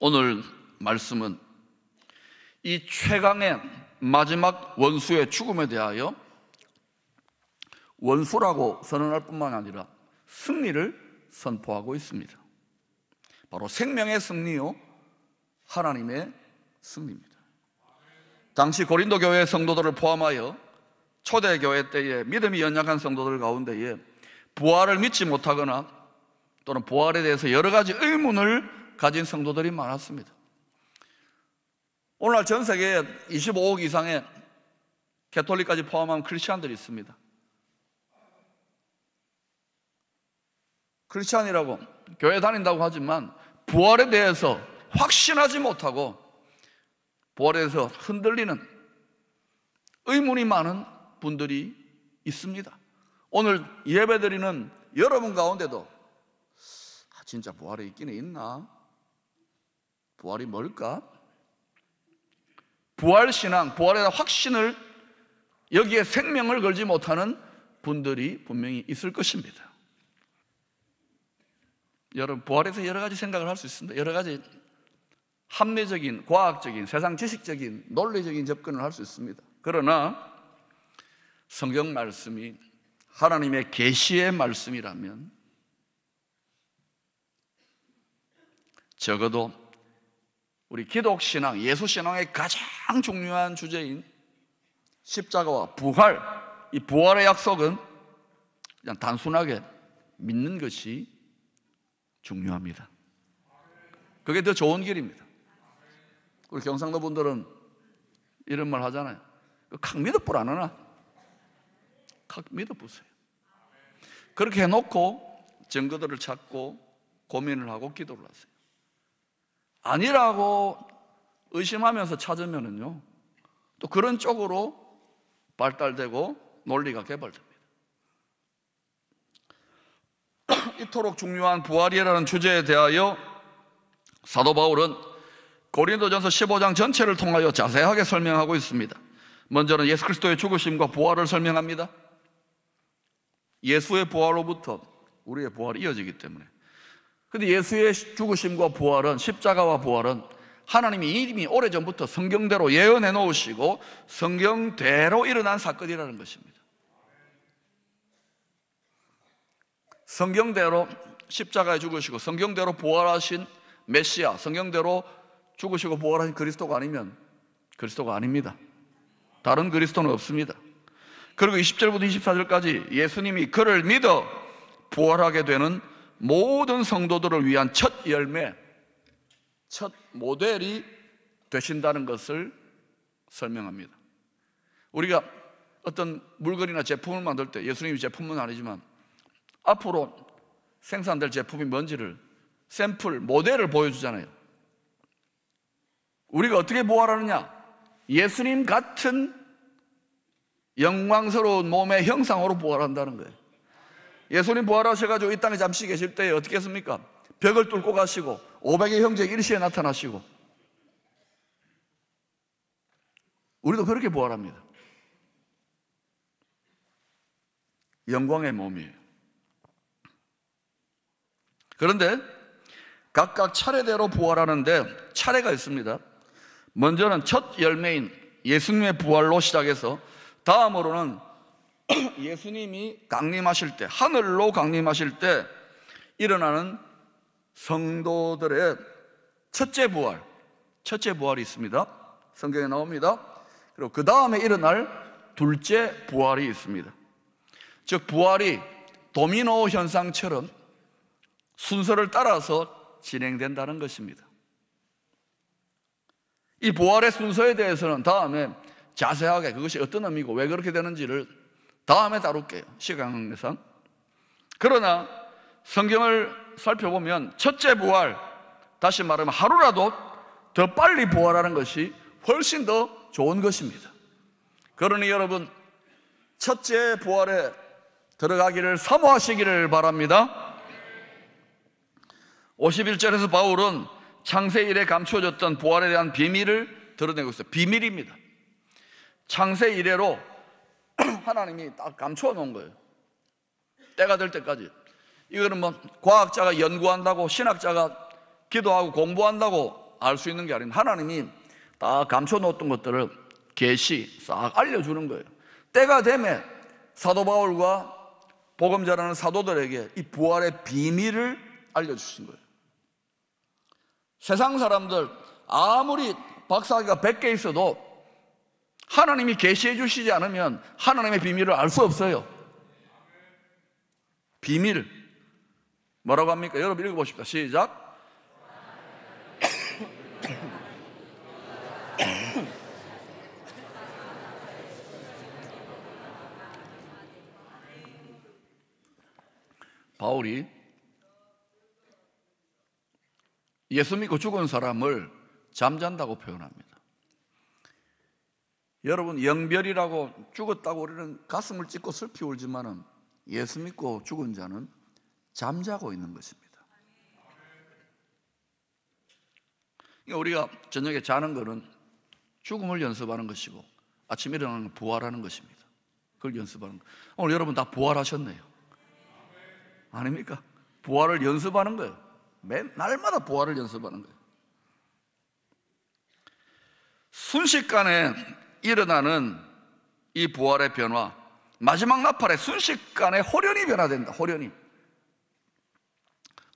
오늘 말씀은 이 최강의 마지막 원수의 죽음에 대하여 원수라고 선언할 뿐만 아니라 승리를 선포하고 있습니다. 바로 생명의 승리요, 하나님의 승리입니다. 당시 고린도 교회 성도들을 포함하여 초대교회 때에 믿음이 연약한 성도들 가운데에 부활을 믿지 못하거나 또는 부활에 대해서 여러 가지 의문을 가진 성도들이 많았습니다. 오늘날 전 세계에 25억 이상의 가톨릭까지 포함한 크리스찬들이 있습니다. 크리스찬이라고 교회 다닌다고 하지만 부활에 대해서 확신하지 못하고 부활에 대해서 흔들리는 의문이 많은 분들이 있습니다. 오늘 예배드리는 여러분 가운데도 진짜 부활이 있기는 있나? 부활이 뭘까? 부활신앙, 부활에 대한 확신을, 여기에 생명을 걸지 못하는 분들이 분명히 있을 것입니다. 여러분, 부활에서 여러 가지 생각을 할 수 있습니다. 여러 가지 합리적인, 과학적인, 세상 지식적인, 논리적인 접근을 할 수 있습니다. 그러나 성경 말씀이 하나님의 계시의 말씀이라면 적어도 우리 기독신앙, 예수신앙의 가장 중요한 주제인 십자가와 부활, 이 부활의 약속은 그냥 단순하게 믿는 것이 중요합니다. 그게 더 좋은 길입니다. 우리 경상도 분들은 이런 말 하잖아요. 칵 믿어볼 안 하나? 칵 믿어보세요. 그렇게 해놓고 증거들을 찾고 고민을 하고 기도를 하세요. 아니라고 의심하면서 찾으면은요, 또 그런 쪽으로 발달되고 논리가 개발됩니다. 이토록 중요한 부활이라는 주제에 대하여 사도 바울은 고린도전서 15장 전체를 통하여 자세하게 설명하고 있습니다. 먼저는 예수 그리스도의 죽으심과 부활을 설명합니다. 예수의 부활로부터 우리의 부활이 이어지기 때문에. 근데 예수의 죽으심과 부활은, 십자가와 부활은 하나님이 이미 오래전부터 성경대로 예언해 놓으시고 성경대로 일어난 사건이라는 것입니다. 성경대로 십자가에 죽으시고 성경대로 부활하신 메시아, 성경대로 죽으시고 부활하신 그리스도가 아니면 그리스도가 아닙니다. 다른 그리스도는 없습니다. 그리고 20절부터 24절까지 예수님이 그를 믿어 부활하게 되는 모든 성도들을 위한 첫 열매, 첫 모델이 되신다는 것을 설명합니다. 우리가 어떤 물건이나 제품을 만들 때, 예수님이 제품은 아니지만 앞으로 생산될 제품이 뭔지를 샘플, 모델을 보여주잖아요. 우리가 어떻게 부활하느냐? 예수님 같은 영광스러운 몸의 형상으로 부활한다는 거예요. 예수님 부활하셔가지고 이 땅에 잠시 계실 때 어떻게 했습니까? 벽을 뚫고 가시고 500의 형제 일시에 나타나시고, 우리도 그렇게 부활합니다. 영광의 몸이에요. 그런데 각각 차례대로 부활하는데 차례가 있습니다. 먼저는 첫 열매인 예수님의 부활로 시작해서 다음으로는 예수님이 강림하실 때, 하늘로 강림하실 때 일어나는 성도들의 첫째 부활이 있습니다. 성경에 나옵니다. 그리고 그 다음에 일어날 둘째 부활이 있습니다. 즉 부활이 도미노 현상처럼 순서를 따라서 진행된다는 것입니다. 이 부활의 순서에 대해서는 다음에 자세하게 그것이 어떤 의미고 왜 그렇게 되는지를 다음에 다룰게요, 시간 내상. 그러나 성경을 살펴보면 첫째 부활, 다시 말하면 하루라도 더 빨리 부활하는 것이 훨씬 더 좋은 것입니다. 그러니 여러분, 첫째 부활에 들어가기를 사모하시기를 바랍니다. 51절에서 바울은 창세 이래 감추어졌던 부활에 대한 비밀을 드러내고 있어요. 비밀입니다. 창세 이래로 하나님이 딱 감추어 놓은 거예요. 때가 될 때까지. 이거는 뭐 과학자가 연구한다고, 신학자가 기도하고 공부한다고 알 수 있는 게 아닙니다. 하나님이 다 감춰놓았던 것들을 계시 싹 알려주는 거예요. 때가 되면 사도 바울과 복음 전하는 사도들에게 이 부활의 비밀을 알려주신 거예요. 세상 사람들 아무리 박사학위가 100개 있어도 하나님이 계시해 주시지 않으면 하나님의 비밀을 알 수 없어요. 비밀 뭐라고 합니까? 여러분 읽어보십시다. 시작. 바울이 예수 믿고 죽은 사람을 잠잔다고 표현합니다. 여러분, 영별이라고 죽었다고 우리는 가슴을 찢고 슬피 울지만은 예수 믿고 죽은 자는 잠자고 있는 것입니다. 우리가 저녁에 자는 것은 죽음을 연습하는 것이고 아침에 일어나는 건 부활하는 것입니다. 그걸 연습하는 거. 오늘 여러분 다 부활하셨네요. 아닙니까? 부활을 연습하는 거예요. 날마다 부활을 연습하는 거예요. 순식간에 일어나는 이 부활의 변화, 마지막 나팔에 순식간에 호련히 변화된다. 호련히.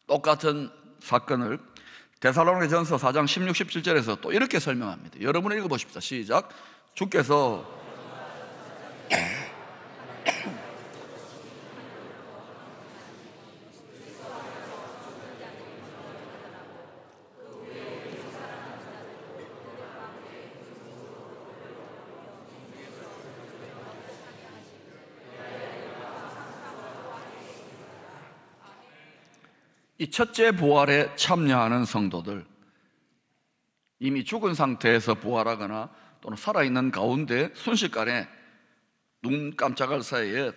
똑같은 사건을 데살로니가전서 4장 16, 17절에서 또 이렇게 설명합니다. 여러분 읽어보십시다. 시작. 주께서 이 첫째 부활에 참여하는 성도들, 이미 죽은 상태에서 부활하거나 또는 살아있는 가운데 순식간에 눈 깜짝할 사이에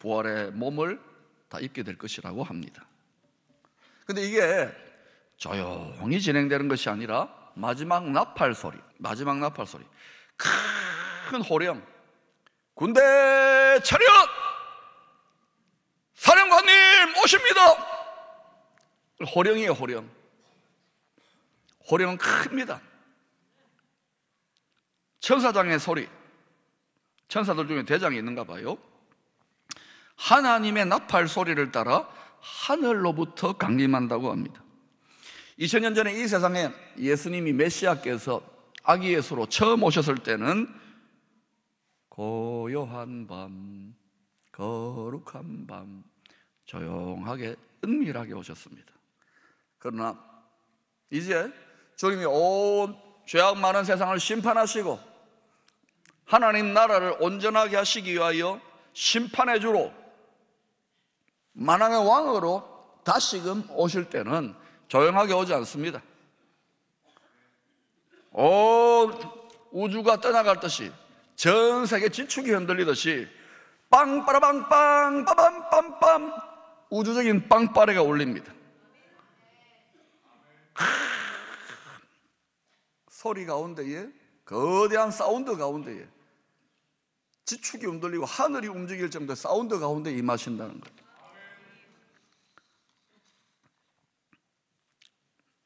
부활의 몸을 다 입게 될 것이라고 합니다. 근데 이게 조용히 진행되는 것이 아니라 마지막 나팔 소리, 큰 호령, 군대 차렷! 사령관님 오십니다! 호령이에요. 호령은 큽니다. 천사장의 소리, 천사들 중에 대장이 있는가 봐요. 하나님의 나팔 소리를 따라 하늘로부터 강림한다고 합니다. 2000년 전에 이 세상에 예수님이 메시아께서 아기 예수로 처음 오셨을 때는 고요한 밤, 거룩한 밤, 조용하게 은밀하게 오셨습니다. 그러나 이제 주님이 온 죄악 많은 세상을 심판하시고 하나님 나라를 온전하게 하시기 위하여 심판의 주로 만왕의 왕으로 다시금 오실 때는 조용하게 오지 않습니다. 온 우주가 떠나갈 듯이, 전 세계 지축이 흔들리듯이 빵빠라빵빵 빠밤빰빰 우주적인 빵빠레가 울립니다. 소리 가운데에, 거대한 사운드 가운데에 지축이 흔들리고 하늘이 움직일 정도의 사운드 가운데 임하신다는 거예요.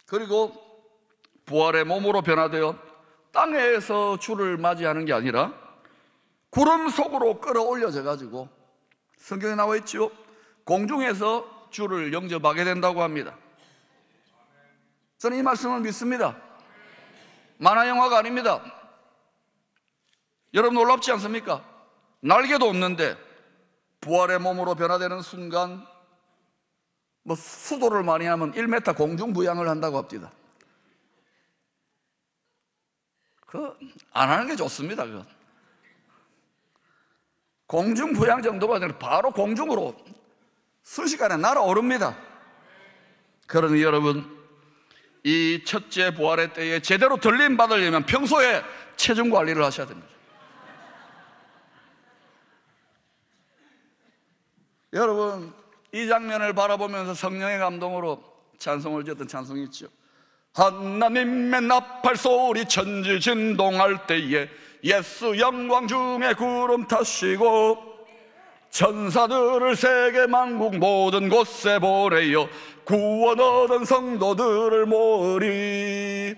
그리고 부활의 몸으로 변화되어 땅에서 주를 맞이하는 게 아니라 구름 속으로 끌어올려져 가지고 성경에 나와 있죠. 공중에서 주를 영접하게 된다고 합니다. 저는 이 말씀을 믿습니다. 만화 영화가 아닙니다. 여러분 놀랍지 않습니까? 날개도 없는데 부활의 몸으로 변화되는 순간 수도를 많이 하면 1m 공중부양을 한다고 합니다. 안 하는 게 좋습니다. 공중부양 정도가 아니라 바로 공중으로 순식간에 날아오릅니다. 그러니 여러분, 이 첫째 부활의 때에 제대로 들림 받으려면 평소에 체중 관리를 하셔야 됩니다. 여러분, 이 장면을 바라보면서 성령의 감동으로 찬송을 지었던 찬송이 있죠. 하나님의 나팔 소리 천지 진동할 때에 예수 영광 중에 구름 타시고 천사들을 세계 만국 모든 곳에 보내어 구원 얻은 성도들을 모으리.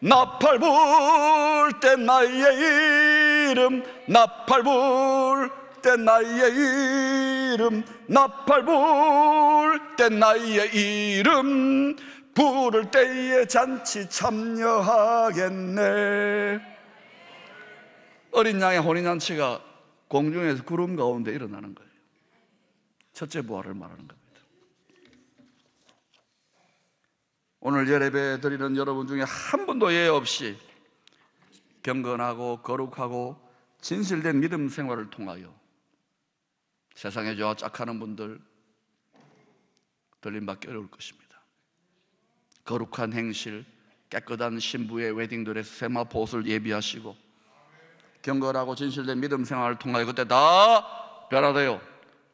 나팔 불 때 나의 이름, 나팔 불 때 나의 이름, 나팔 불 때 나의 이름, 부를 때에 잔치 참여하겠네. 어린 양의 혼인잔치가 공중에서 구름 가운데 일어나는 거예요. 첫째 부활을 말하는 겁니다. 오늘 예배 드리는 여러분 중에 한 분도 예외 없이 경건하고 거룩하고 진실된 믿음 생활을 통하여 세상에 저와 짝하는 분들 들림받기 어려울 것입니다. 거룩한 행실, 깨끗한 신부의 웨딩드레스, 세마포옷을 예비하시고 경건하고 진실된 믿음 생활을 통하여 그때 다 변화되어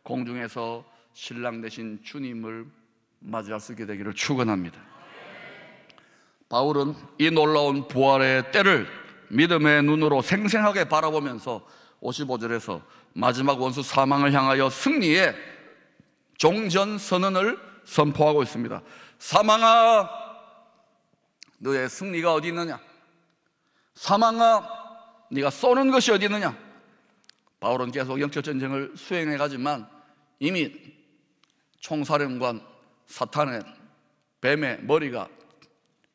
공중에서 신랑 되신 주님을 맞이할 수 있게 되기를 축원합니다. 바울은 이 놀라운 부활의 때를 믿음의 눈으로 생생하게 바라보면서 55절에서 마지막 원수 사망을 향하여 승리의 종전선언을 선포하고 있습니다. 사망아, 너의 승리가 어디 있느냐? 사망아, 네가 쏘는 것이 어디 있느냐? 바울은 계속 영적 전쟁을 수행해 가지만 이미 총사령관 사탄의 뱀의 머리가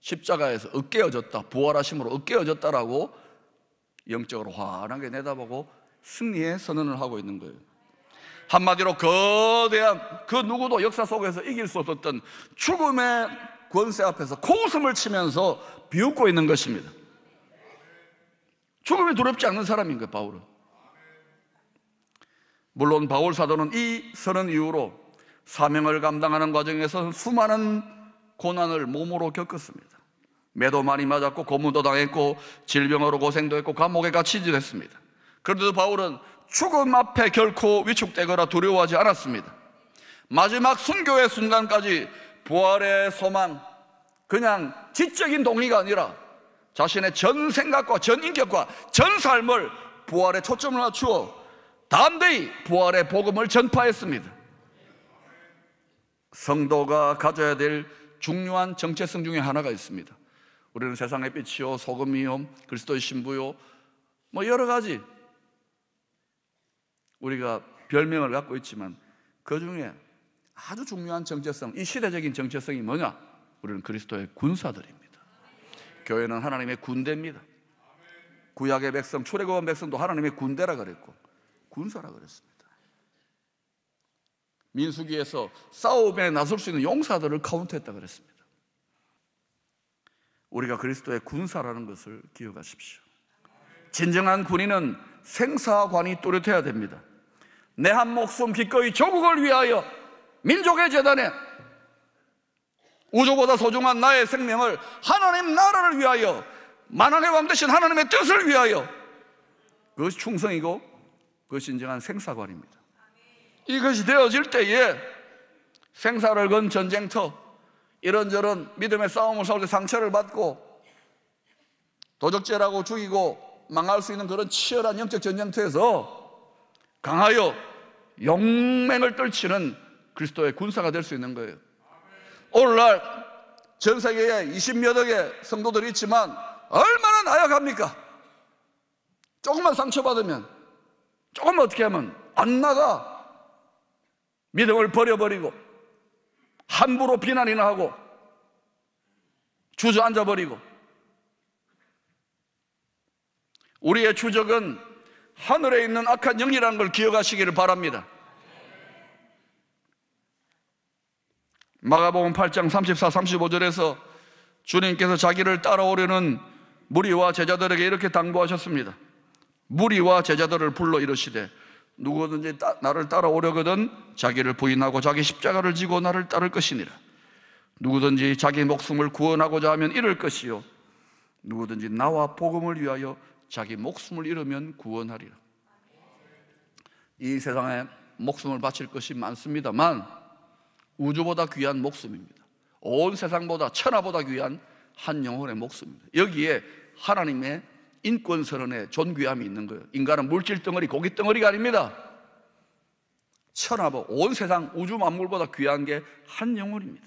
십자가에서 으깨어졌다, 부활하심으로 으깨어졌다라고 영적으로 환하게 내다보고 승리의 선언을 하고 있는 거예요. 한마디로 거대한 그 누구도 역사 속에서 이길 수 없었던 죽음의 권세 앞에서 코웃음을 치면서 비웃고 있는 것입니다. 죽음이 두렵지 않는 사람인 거예요, 바울은. 물론 바울 사도는 이 선언 이후로 사명을 감당하는 과정에서 수많은 고난을 몸으로 겪었습니다. 매도 많이 맞았고 고문도 당했고 질병으로 고생도 했고 감옥에 갇히기도 했습니다. 그런데도 바울은 죽음 앞에 결코 위축되거나 두려워하지 않았습니다. 마지막 순교의 순간까지 부활의 소망, 그냥 지적인 동의가 아니라 자신의 전 생각과 전 인격과 전 삶을 부활에 초점을 맞추어 담대히 부활의 복음을 전파했습니다. 성도가 가져야 될 중요한 정체성 중에 하나가 있습니다. 우리는 세상의 빛이요 소금이요 그리스도의 신부요 뭐 여러 가지 우리가 별명을 갖고 있지만 그 중에 아주 중요한 정체성, 이 시대적인 정체성이 뭐냐? 우리는 그리스도의 군사들입니다. 교회는 하나님의 군대입니다. 구약의 백성, 출애굽한 백성도 하나님의 군대라 그랬고 군사라 그랬습니다. 민수기에서 싸움에 나설 수 있는 용사들을 카운트했다 그랬습니다. 우리가 그리스도의 군사라는 것을 기억하십시오. 진정한 군인은 생사관이 뚜렷해야 됩니다. 내 한 목숨 기꺼이 조국을 위하여, 민족의 재단에 우주보다 소중한 나의 생명을 하나님 나라를 위하여, 만왕의 왕 되신 하나님의 뜻을 위하여, 그것이 충성이고 그것이 진정한 생사관입니다. 이것이 되어질 때에 생사를 건 전쟁터, 이런저런 믿음의 싸움을 싸울 때 상처를 받고 도적질하고 죽이고 망할 수 있는 그런 치열한 영적 전쟁터에서 강하여 용맹을 떨치는 그리스도의 군사가 될 수 있는 거예요. 오늘날 전 세계에 20몇 억의 성도들이 있지만 얼마나 나약합니까? 조금만 상처받으면, 조금만 어떻게 하면 안 나가. 믿음을 버려버리고 함부로 비난이나 하고 주저앉아버리고. 우리의 주적은 하늘에 있는 악한 영이라는 걸 기억하시기를 바랍니다. 마가복음 8장 34, 35절에서 주님께서 자기를 따라오려는 무리와 제자들에게 이렇게 당부하셨습니다. 무리와 제자들을 불러 이르시되 누구든지 나를 따라오려거든 자기를 부인하고 자기 십자가를 지고 나를 따를 것이니라. 누구든지 자기 목숨을 구원하고자 하면 잃을 것이요 누구든지 나와 복음을 위하여 자기 목숨을 잃으면 구원하리라. 이 세상에 목숨을 바칠 것이 많습니다만 우주보다 귀한 목숨입니다. 온 세상보다 천하보다 귀한 한 영혼의 목숨입니다. 여기에 하나님의 인권선언의 존귀함이 있는 거예요. 인간은 물질덩어리, 고깃덩어리가 아닙니다. 천하보, 온 세상 우주 만물보다 귀한 게 한 영혼입니다.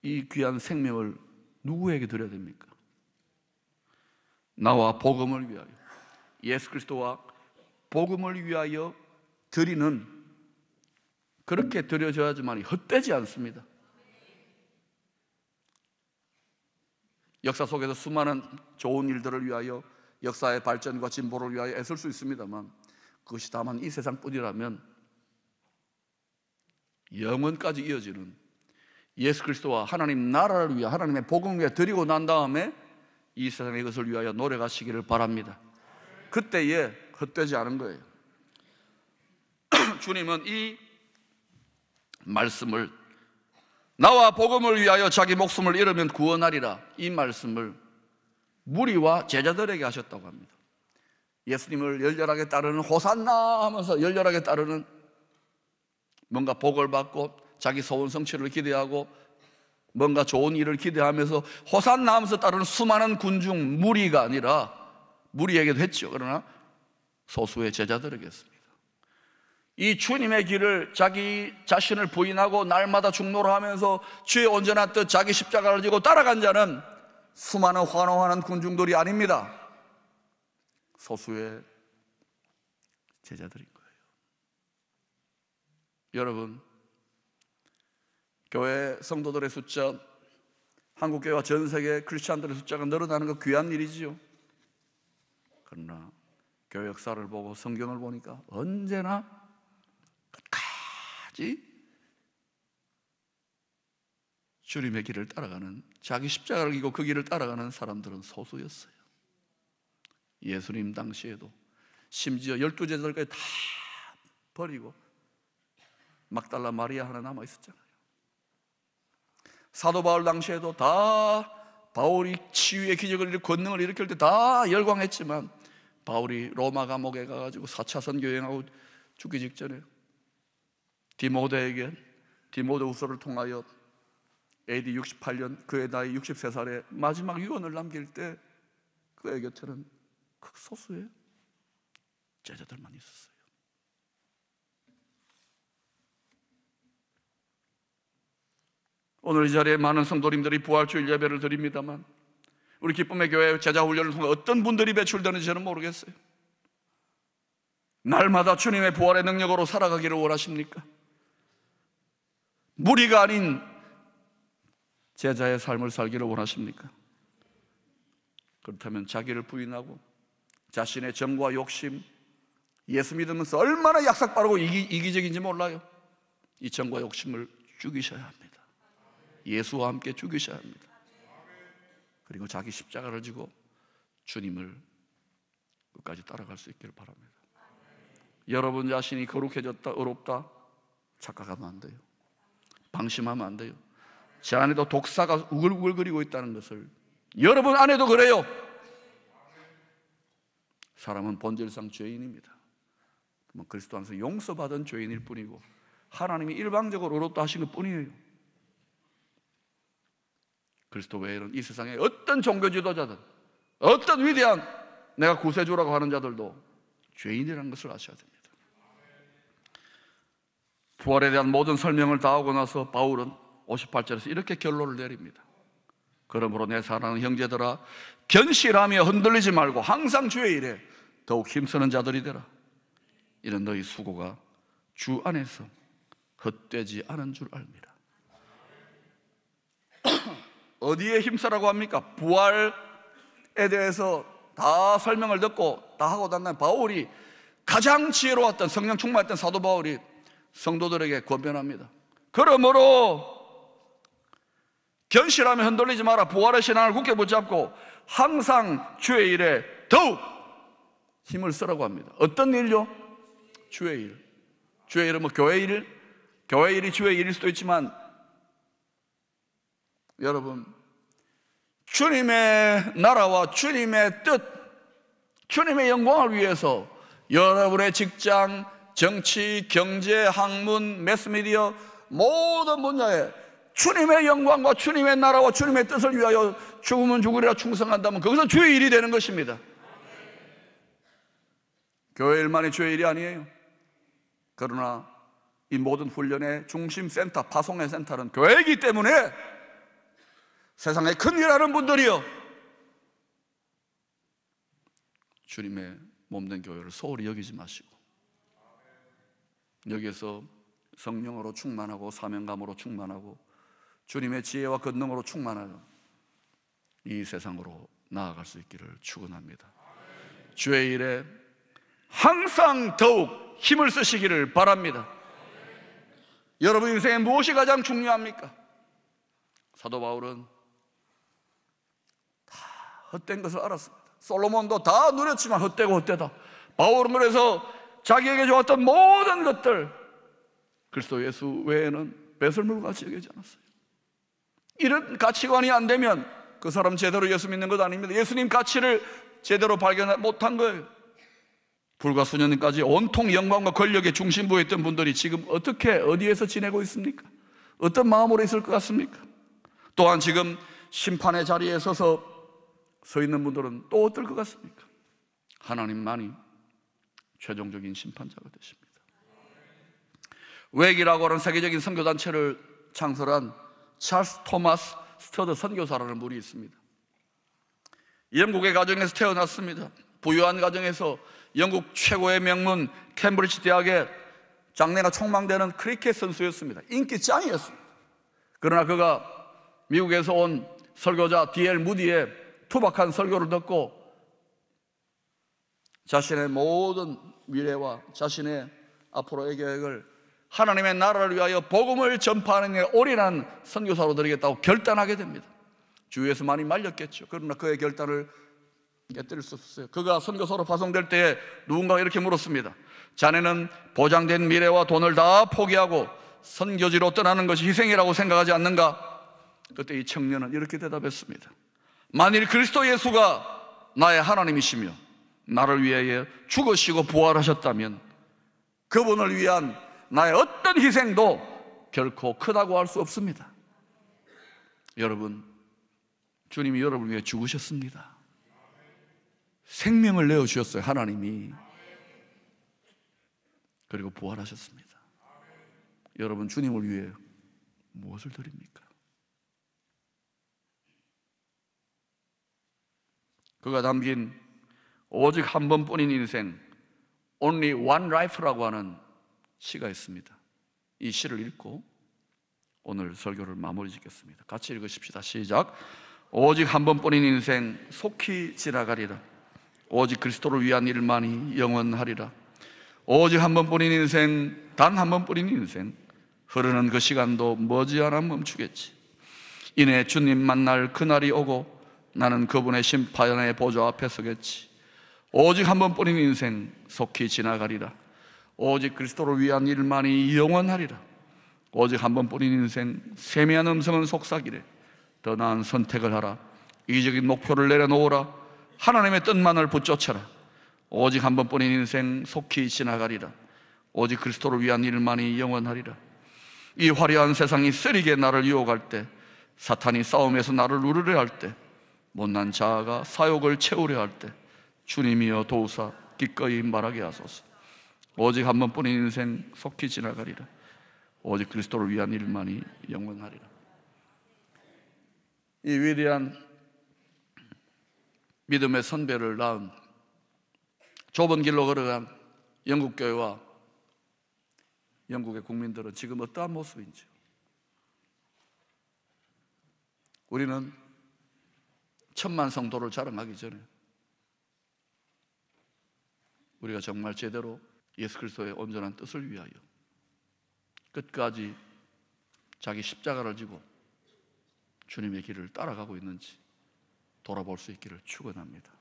이 귀한 생명을 누구에게 드려야 됩니까? 나와 복음을 위하여, 예수 그리스도와 복음을 위하여 드리는, 그렇게 드려져야지만 헛되지 않습니다. 역사 속에서 수많은 좋은 일들을 위하여, 역사의 발전과 진보를 위하여 애쓸 수 있습니다만, 그것이 다만 이 세상뿐이라면 영원까지 이어지는 예수 그리스도와 하나님 나라를 위하여, 하나님의 복음을 위하여 드리고 난 다음에 이 세상의 것을 위하여 노력하시기를 바랍니다. 그때에 헛되지 않은 거예요. 주님은 이 말씀을, 나와 복음을 위하여 자기 목숨을 잃으면 구원하리라, 이 말씀을 무리와 제자들에게 하셨다고 합니다. 예수님을 열렬하게 따르는, 호산나 하면서 열렬하게 따르는, 뭔가 복을 받고 자기 소원 성취를 기대하고 뭔가 좋은 일을 기대하면서 호산나 하면서 따르는 수많은 군중, 무리가 아니라, 무리에게도 했죠. 그러나 소수의 제자들에게 했습니다. 이 주님의 길을 자기 자신을 부인하고 날마다 중노를 하면서 주의 온전한 뜻, 자기 십자가를 지고 따라간 자는 수많은 환호하는 군중들이 아닙니다. 소수의 제자들인 거예요. 여러분, 교회 성도들의 숫자, 한국교회와 전 세계 크리스찬들의 숫자가 늘어나는 건 귀한 일이지요. 그러나 교회 역사를 보고 성경을 보니까 언제나 끝까지 주님의 길을 따라가는, 자기 십자가를 지고 그 길을 따라가는 사람들은 소수였어요. 예수님 당시에도 심지어 12제자들까지 다 버리고 막달라 마리아 하나 남아 있었잖아요. 사도 바울 당시에도 다 바울이 치유의 기적을 일으키고 권능을 일으킬 때 다 열광했지만, 바울이 로마 감옥에 가가지고 4차 선교행하고 죽기 직전에 디모데에게 디모데후서를 통하여 AD 68년 그의 나이 63살에 마지막 유언을 남길 때 그의 곁에는 극소수의 제자들만 있었어요. 오늘 이 자리에 많은 성도님들이 부활주일 예배를 드립니다만, 우리 기쁨의 교회 제자훈련을 통해 어떤 분들이 배출되는지 저는 모르겠어요. 날마다 주님의 부활의 능력으로 살아가기를 원하십니까? 무리가 아닌 제자의 삶을 살기를 원하십니까? 그렇다면 자기를 부인하고 자신의 정과 욕심, 예수 믿으면서 얼마나 약삭빠르고 이기적인지 몰라요. 이 정과 욕심을 죽이셔야 합니다. 예수와 함께 죽이셔야 합니다. 그리고 자기 십자가를 지고 주님을 끝까지 따라갈 수 있기를 바랍니다. 여러분 자신이 거룩해졌다, 의롭다 착각하면 안 돼요. 방심하면 안 돼요. 제 안에도 독사가 우글우글거리고 있다는 것을, 여러분 안에도 그래요. 사람은 본질상 죄인입니다. 그리스도 안에서 용서받은 죄인일 뿐이고, 하나님이 일방적으로 의롭다 하신 것 뿐이에요. 그리스도 외에는 이 세상에 어떤 종교 지도자든, 어떤 위대한 내가 구세주라고 하는 자들도 죄인이라는 것을 아셔야 됩니다. 부활에 대한 모든 설명을 다 하고 나서 바울은 58절에서 이렇게 결론을 내립니다. 그러므로 내 사랑하는 형제들아, 견실하며 흔들리지 말고 항상 주의 일에 더욱 힘쓰는 자들이 되라. 이는 너희 수고가 주 안에서 헛되지 않은 줄 압니다. 어디에 힘쓰라고 합니까? 부활에 대해서 다 설명을 듣고 다 하고 난 다음에 바울이, 가장 지혜로웠던, 성령 충만했던 사도 바울이 성도들에게 권면합니다. 그러므로 견실하며 흔들리지 마라. 부활의 신앙을 굳게 붙잡고 항상 주의 일에 더욱 힘을 쓰라고 합니다. 어떤 일요? 주의 일. 주의 일은 뭐 교회 일? 교회 일이 주의 일일 수도 있지만, 여러분, 주님의 나라와 주님의 뜻, 주님의 영광을 위해서 여러분의 직장, 정치, 경제, 학문, 매스미디어 모든 분야에 주님의 영광과 주님의 나라와 주님의 뜻을 위하여 죽으면 죽으리라 충성한다면 거기서 주의 일이 되는 것입니다. 교회 일만이 주의 일이 아니에요. 그러나 이 모든 훈련의 중심 센터, 파송의 센터는 교회이기 때문에 세상에 큰일하는 분들이여, 주님의 몸된 교회를 소홀히 여기지 마시고 여기에서 성령으로 충만하고 사명감으로 충만하고 주님의 지혜와 권능으로 충만하여 이 세상으로 나아갈 수 있기를 축원합니다. 주의 일에 항상 더욱 힘을 쓰시기를 바랍니다. 여러분 인생에 무엇이 가장 중요합니까? 사도 바울은 다 헛된 것을 알았습니다. 솔로몬도 다 누렸지만 헛되고 헛되다. 바울은 그래서 자기에게 좋았던 모든 것들 그리스도 예수 외에는 배설물과 같이 여기지 않았어요. 이런 가치관이 안 되면 그 사람 제대로 예수 믿는 것 아닙니다. 예수님 가치를 제대로 발견 못한 거예요. 불과 수년까지 온통 영광과 권력의 중심부에 있던 분들이 지금 어떻게 어디에서 지내고 있습니까? 어떤 마음으로 있을 것 같습니까? 또한 지금 심판의 자리에 서 있는 분들은 또 어떨 것 같습니까? 하나님만이 최종적인 심판자가 되십니다. 웩이라고 하는 세계적인 선교단체를 창설한 찰스 토마스 스터드 선교사라는 분이 있습니다. 영국의 가정에서 태어났습니다. 부유한 가정에서 영국 최고의 명문 캠브리지 대학의 장래가 촉망되는 크리켓 선수였습니다. 인기 짱이었습니다. 그러나 그가 미국에서 온 설교자 D.L. 무디의 투박한 설교를 듣고 자신의 모든 미래와 자신의 앞으로의 계획을 하나님의 나라를 위하여 복음을 전파하는 데 올인한 선교사로 드리겠다고 결단하게 됩니다. 주위에서 많이 말렸겠죠. 그러나 그의 결단을 깨뜨릴 수 없었어요. 그가 선교사로 파송될 때에 누군가가 이렇게 물었습니다. 자네는 보장된 미래와 돈을 다 포기하고 선교지로 떠나는 것이 희생이라고 생각하지 않는가? 그때 이 청년은 이렇게 대답했습니다. 만일 그리스도 예수가 나의 하나님이시며 나를 위하여 죽으시고 부활하셨다면 그분을 위한 나의 어떤 희생도 결코 크다고 할 수 없습니다. 여러분, 주님이 여러분을 위해 죽으셨습니다. 생명을 내어주셨어요, 하나님이. 그리고 부활하셨습니다. 여러분, 주님을 위해 무엇을 드립니까? 그가 남긴 오직 한 번뿐인 인생, Only One Life라고 하는 시가 있습니다. 이 시를 읽고 오늘 설교를 마무리 짓겠습니다. 같이 읽으십시다. 시작. 오직 한 번뿐인 인생 속히 지나가리라. 오직 그리스도를 위한 일만이 영원하리라. 오직 한 번뿐인 인생, 단 한 번뿐인 인생, 흐르는 그 시간도 머지않아 멈추겠지. 이내 주님 만날 그날이 오고 나는 그분의 심판의 보좌 앞에 서겠지. 오직 한 번뿐인 인생 속히 지나가리라. 오직 그리스도를 위한 일만이 영원하리라. 오직 한 번뿐인 인생 세미한 음성은 속삭이래. 더 나은 선택을 하라. 이기적인 목표를 내려놓으라. 하나님의 뜻만을 붙쫓아라. 오직 한 번뿐인 인생 속히 지나가리라. 오직 그리스도를 위한 일만이 영원하리라. 이 화려한 세상이 쓰리게 나를 유혹할 때, 사탄이 싸움에서 나를 누르려 할 때, 못난 자아가 사욕을 채우려 할 때, 주님이여 도우사 기꺼이 말하게 하소서. 오직 한 번뿐인 인생 속히 지나가리라. 오직 그리스도를 위한 일만이 영원하리라. 이 위대한 믿음의 선배를 낳은 좁은 길로 걸어간 영국 교회와 영국의 국민들은 지금 어떠한 모습인지요? 우리는 1000만 성도를 자랑하기 전에 우리가 정말 제대로 예수 그리스도의 온전한 뜻을 위하여 끝까지 자기 십자가를 지고 주님의 길을 따라가고 있는지 돌아볼 수 있기를 축원합니다.